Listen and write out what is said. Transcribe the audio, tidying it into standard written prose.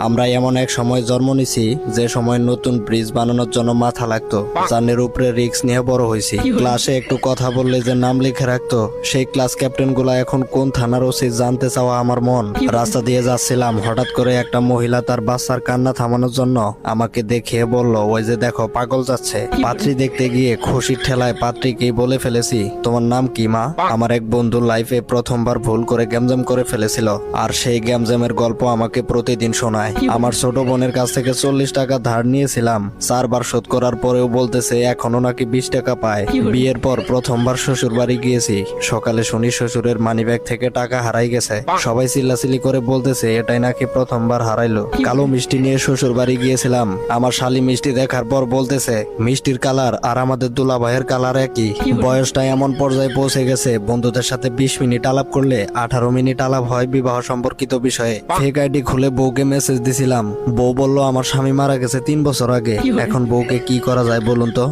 আমরা এমন এক সময় জন্ম নিছি যে সময় নতুন ব্রিজ বানানোর জন্য মাথা লাগতো, জানের উপরে রিস্ক নিয়ে বড় হয়েছি। ক্লাসে একটু কথা বললে যে নাম লিখে রাখতো, সেই ক্লাস ক্যাপ্টেন গুলা এখন কোন থানার ওসি জানতে চাওয়া আমার মন। রাস্তা দিয়ে যাচ্ছিলাম, হঠাৎ করে একটা মহিলা তার বাচ্চার কান্না থামানোর জন্য আমাকে দেখিয়ে বলল, ওই যে দেখো পাগল যাচ্ছে। পাত্রী দেখতে গিয়ে খুশির ঠেলায় পাত্রীকেই বলে ফেলেছি, তোমার নাম কি মা? আমার এক বন্ধু লাইফে প্রথমবার ভুল করে গ্যামজাম করে ফেলেছিল, আর সেই গ্যামজামের গল্প আমাকে প্রতিদিন শোনায়। আমার ছোট বোনের কাছ থেকে 40 টাকা ধার নিয়েছিলাম, 4 বার শোধ করার পরেও বলতেছে এখনো নাকি 20 টাকা পায়। বিয়ের পর প্রথমবার শ্বশুর বাড়ি গিয়েছি, সকালে শুনি শ্বশুরের মানিব্যাগ থেকে টাকা হারাই গেছে। সবাই চিল্লাচিল্লি করে বলতেছে এটাই নাকি প্রথমবার হারাইলো। কালো মিষ্টি নিয়ে শ্বশুর বাড়ি গিয়েছিলাম, আমার শালি মিষ্টি দেখার পর বলতেছে মিষ্টির কালার আর আমাদের দুলা ভাইয়ের কালার একই। বয়সটা এমন পর্যায়ে পৌঁছে গেছে, বন্ধুদের সাথে 20 মিনিট আলাপ করলে 18 মিনিট আলাপ হয় বিবাহ সম্পর্কিত বিষয়ে। ফেক আইডি খুলে বউকে মেসেজ দিছিলাম, বউ বলল আমার স্বামী মারা গেছে 3 বছর আগে। এখন বউকে কি করা যায় বলুন তো?